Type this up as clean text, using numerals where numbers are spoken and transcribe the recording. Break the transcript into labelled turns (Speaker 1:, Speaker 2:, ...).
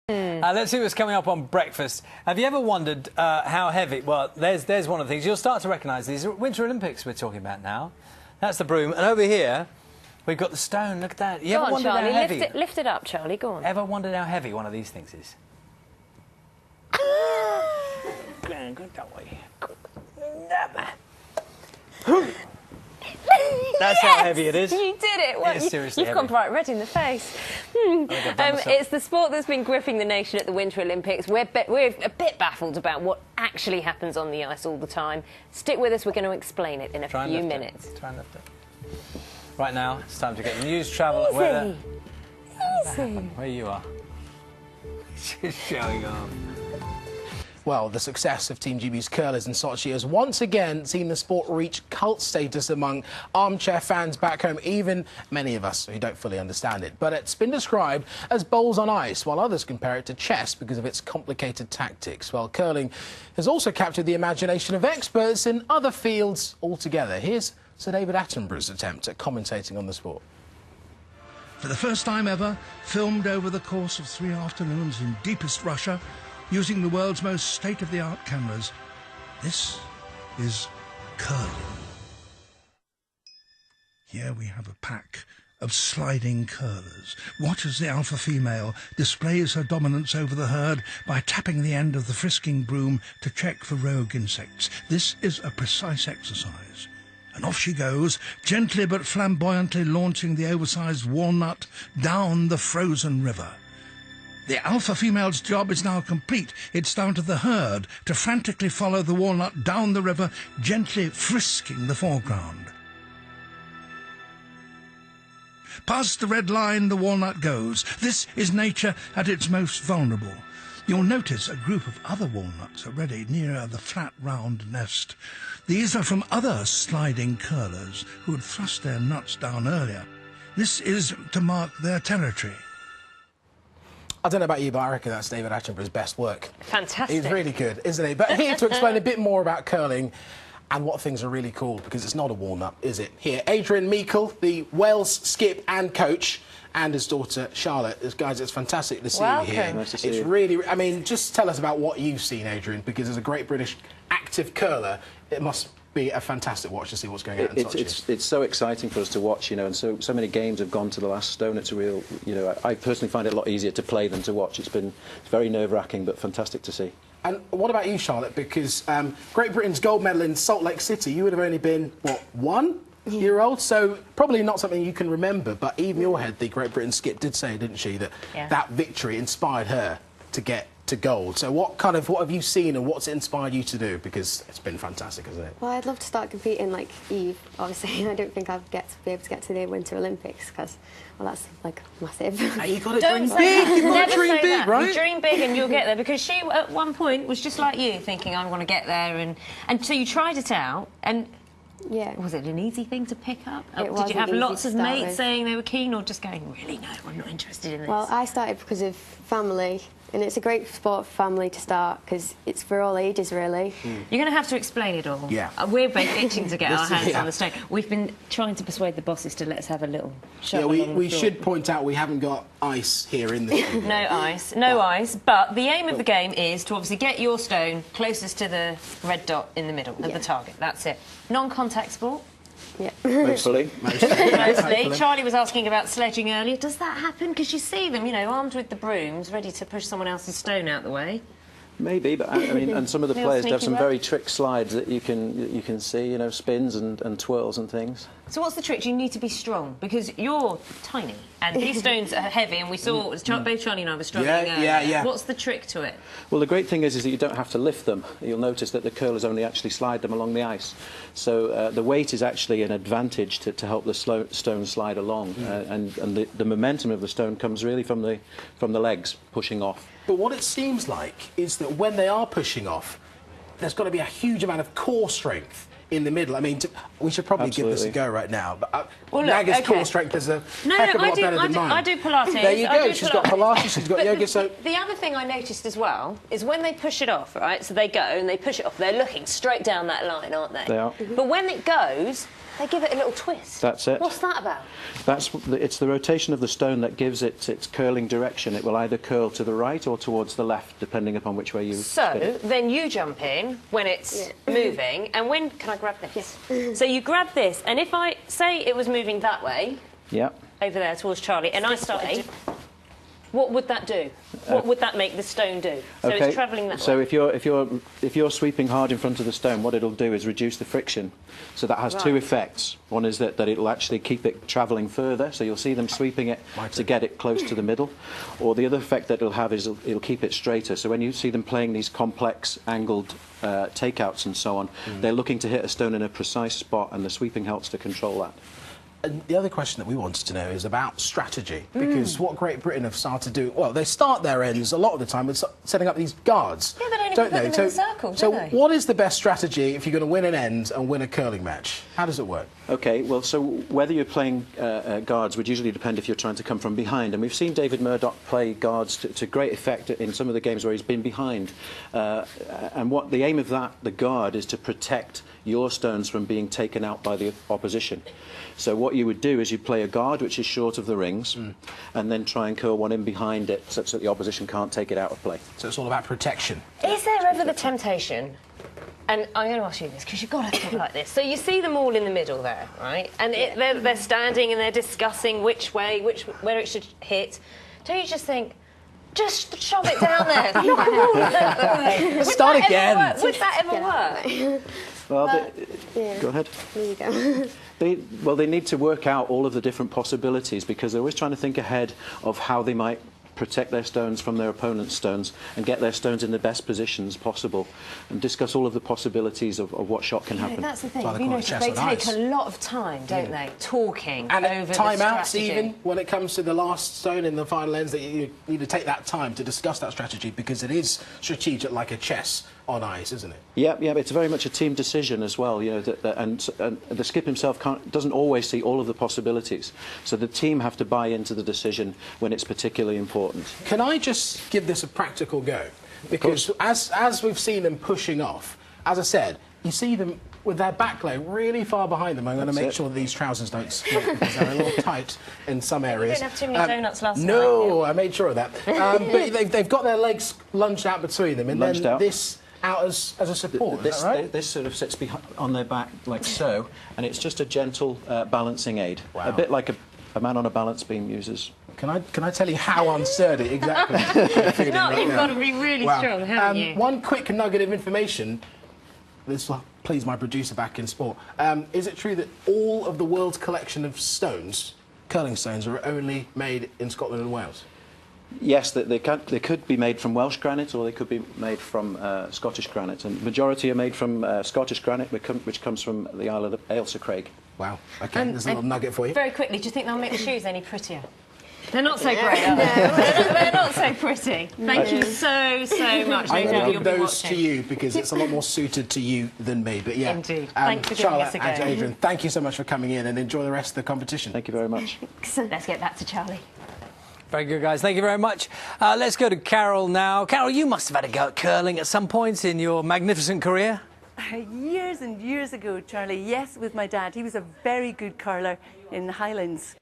Speaker 1: Let's see what's coming up on breakfast. Have you ever wondered how heavy... Well, there's one of the things. You'll start to recognise these. Winter Olympics we're talking about now. That's the broom. And over here, we've got the stone. Look at that. You ever wondered
Speaker 2: Charlie,
Speaker 1: how heavy...
Speaker 2: lift it up, Charlie. Go on.
Speaker 1: Ever wondered how heavy one of these things is? That's how heavy it is.
Speaker 2: You did it. Well, you've gone bright red in the face. It's the sport that's been gripping the nation at the Winter Olympics. We're a bit baffled about what actually happens on the ice all the time. Stick with us. We're going to explain it in a few minutes.
Speaker 1: Try and lift it. Right now, it's time to get the news, travel, and weather.
Speaker 2: Easy.
Speaker 1: Where you are. Just showing off.
Speaker 3: Well, the success of Team GB's curlers in Sochi has once again seen the sport reach cult status among armchair fans back home, even many of us who don't fully understand it. But it's been described as bowls on ice, while others compare it to chess because of its complicated tactics. Well, curling has also captured the imagination of experts in other fields altogether. Here's Sir David Attenborough's attempt at commentating on the sport.
Speaker 4: For the first time ever, filmed over the course of 3 afternoons in deepest Russia, using the world's most state-of-the-art cameras, this is curling. Here we have a pack of sliding curlers. Watch as the alpha female displays her dominance over the herd by tapping the end of the frisking broom to check for rogue insects. This is a precise exercise. And off she goes, gently but flamboyantly launching the oversized walnut down the frozen river. The alpha female's job is now complete. It's down to the herd to frantically follow the walnut down the river, gently frisking the foreground. Past the red line the walnut goes. This is nature at its most vulnerable. You'll notice a group of other walnuts already near the flat round nest. These are from other sliding curlers who had thrust their nuts down earlier. This is to mark their territory.
Speaker 3: I don't know about you, but I reckon that's David Attenborough's best work.
Speaker 2: Fantastic.
Speaker 3: He's really good, isn't he? But here to explain a bit more about curling and what things are really cool, because it's not a walnut, is it? Here, Adrian Meikle, the Wales skip and coach, and his daughter Charlotte. Guys, it's fantastic to see you here.
Speaker 1: Nice to see
Speaker 3: it's
Speaker 1: you.
Speaker 3: really, I mean, just tell us about what you've seen, Adrian, because as a great British active curler, it must be a fantastic watch to see what's going on in Sochi.
Speaker 5: It's so exciting for us to watch, you know, and so many games have gone to the last stone. It's a real, you know, I personally find it a lot easier to play than to watch. It's very nerve-wracking, but fantastic to see. And
Speaker 3: what about you, Charlotte? Because Great Britain's gold medal in Salt Lake City, you would have only been, what, 1 year old? So probably not something you can remember, but even your head, the Great Britain skip, did say, didn't she, that that victory inspired her to get to gold. So what have you seen and what's inspired you to do? Because it's been fantastic, hasn't it?
Speaker 6: Well, I'd love to start competing like Eve. Obviously, I don't think I'd be able to get to the Winter Olympics because, well, that's like massive.
Speaker 3: You got to dream big. You've got to dream big, right?
Speaker 2: You dream big and you'll get there, because she at one point was just like you, thinking I want to get there, and so you tried it out and.
Speaker 6: Yeah.
Speaker 2: Was it an easy thing to pick up?
Speaker 6: It
Speaker 2: Did you have lots of mates
Speaker 6: with.
Speaker 2: saying they were keen, or just going, really, no, I'm not interested in this?
Speaker 6: Well, I started because of family, and it's a great sport for family to start because it's for all ages, really.
Speaker 2: You're going to have to explain it all.
Speaker 3: Yeah.
Speaker 2: We're both itching to get our hands on the stone. We've been trying to persuade the bosses to let us have a little show.
Speaker 3: Yeah, we should point out we haven't got ice here in the studio.
Speaker 2: No ice, but the aim of the game is to obviously get your stone closest to the red dot in the middle of the target. That's it. Non-contact sport.
Speaker 6: Yeah.
Speaker 5: Mostly.
Speaker 2: Mostly. Charlie was asking about sledging earlier. Does that happen? Because you see them, you know, armed with the brooms, ready to push someone else's stone out the way.
Speaker 5: Maybe, but I mean, and some of the players have some very trick slides that you can see, you know, spins and twirls and things.
Speaker 2: So what's the trick? You need to be strong, because you're tiny and these stones are heavy, and we saw both Charlie and I were struggling earlier.
Speaker 3: Yeah.
Speaker 2: What's the trick to it?
Speaker 5: Well, the great thing is that you don't have to lift them. You'll notice that the curlers only actually slide them along the ice. So the weight is actually an advantage to help the stone slide along, and the momentum of the stone comes really from the legs pushing off.
Speaker 3: But what it seems like is that when they are pushing off, there's got to be a huge amount of core strength in the middle. I mean, we should probably give this a go right now. But Naga's core strength is a heck of a lot better than mine.
Speaker 2: I do Pilates.
Speaker 3: There you go. She's got Pilates, she's got yoga. So
Speaker 2: the other thing I noticed as well is when they push it off, right? So they go and they push it off. They're looking straight down that line, aren't they?
Speaker 5: They are.
Speaker 2: But when it goes, They give it a little twist.
Speaker 5: That's it.
Speaker 2: What's that about?
Speaker 5: It's the rotation of the stone that gives it its curling direction. It will either curl to the right or towards the left, depending upon which way you spin it.
Speaker 2: Then you jump in when it's moving, and when... Can I grab this? Yes. So you grab this, and if I say it was moving that way, over there towards Charlie, and I started... What would that do? What would that make the stone do? So it's travelling that way.
Speaker 5: So if you're sweeping hard in front of the stone, what it'll do is reduce the friction. So that has two effects. One is that it'll actually keep it travelling further, so you'll see them sweeping it to get it close to the middle. Or the other effect that it'll have is it'll keep it straighter. So when you see them playing these complex angled takeouts and so on, they're looking to hit a stone in a precise spot, and the sweeping helps to control that.
Speaker 3: And the other question that we wanted to know is about strategy, because what Great Britain have started to do, well, they start their ends a lot of the time with setting up these guards.
Speaker 2: Yeah, they don't even put them in a circle, do they?
Speaker 3: So what is the best strategy if you're going to win an end and win a curling match? How does it work?
Speaker 5: OK, well, so whether you're playing guards would usually depend if you're trying to come from behind. And we've seen David Murdoch play guards to great effect in some of the games where he's been behind. And what the aim of the guard is to protect your stones from being taken out by the opposition. So what you would do is you play a guard which is short of the rings, and then try and curl one in behind it such that the opposition can't take it out of play.
Speaker 3: So it's all about protection.
Speaker 2: Is there ever the temptation, and I'm going to ask you this because you've got to think like this, so you see them all in the middle there, right? And they're standing and they're discussing which way, where it should hit. Don't you just think, just shove it down there, knock them all out the way?
Speaker 3: Start again.
Speaker 2: Would that ever work?
Speaker 5: Well, go ahead.
Speaker 6: There you go.
Speaker 5: They need to work out all of the different possibilities, because they're always trying to think ahead of how they might protect their stones from their opponent's stones and get their stones in the best positions possible, and discuss all of the possibilities of what shot can happen.
Speaker 2: That's the thing. You know, they take a lot of time, don't they, talking
Speaker 3: and
Speaker 2: over
Speaker 3: time-outs
Speaker 2: the
Speaker 3: even when it comes to the last stone in the final ends, that you need to take that time to discuss that strategy, because it is strategic like a chess on ice, isn't it?
Speaker 5: Yeah, it's very much a team decision as well. You know, and the skip himself doesn't always see all of the possibilities. So the team have to buy into the decision when it's particularly important.
Speaker 3: Can I just give this a practical go? Because as we've seen them pushing off, as I said, you see them with their back leg really far behind them. I'm going to make sure that these trousers don't split, because they're a little tight in some areas.
Speaker 2: You didn't have too many donuts last night.
Speaker 3: No, I made sure of that. But they've got their legs lunged out between them, and then this out as a support. Is that right?
Speaker 5: This sort of sits on their back like so, and it's just a gentle balancing aid.
Speaker 3: Wow.
Speaker 5: A bit like a man on a balance beam uses.
Speaker 3: Can I tell you how unsturdy exactly?
Speaker 2: You've got to be really strong, haven't you?
Speaker 3: One quick nugget of information. This will please my producer back in sport. Is it true that all of the world's collection of stones, curling stones, are only made in Scotland and Wales?
Speaker 5: Yes, they could be made from Welsh granite, or they could be made from Scottish granite. And the majority are made from Scottish granite, which comes from the Isle of Ailsa Craig.
Speaker 3: Wow. OK, there's a little nugget for you.
Speaker 2: Very quickly, do you think they'll make the shoes any prettier? They're not so great, are they? They're not so pretty. Thank you so much.
Speaker 3: I'm going to give those to you, because it's a lot more suited to you than me. But yeah,
Speaker 2: indeed. Thanks for giving
Speaker 3: Charlotte
Speaker 2: us a go.
Speaker 3: and Adrian, thank you so much for coming in, and enjoy the rest of the competition.
Speaker 5: Thank you very much.
Speaker 2: Let's get back to Charlie.
Speaker 1: Very good, guys. Thank you very much. Let's go to Carol now. Carol, you must have had a go at curling at some point in your magnificent career.
Speaker 7: Years and years ago, Charlie, yes, with my dad. He was a very good curler in the Highlands.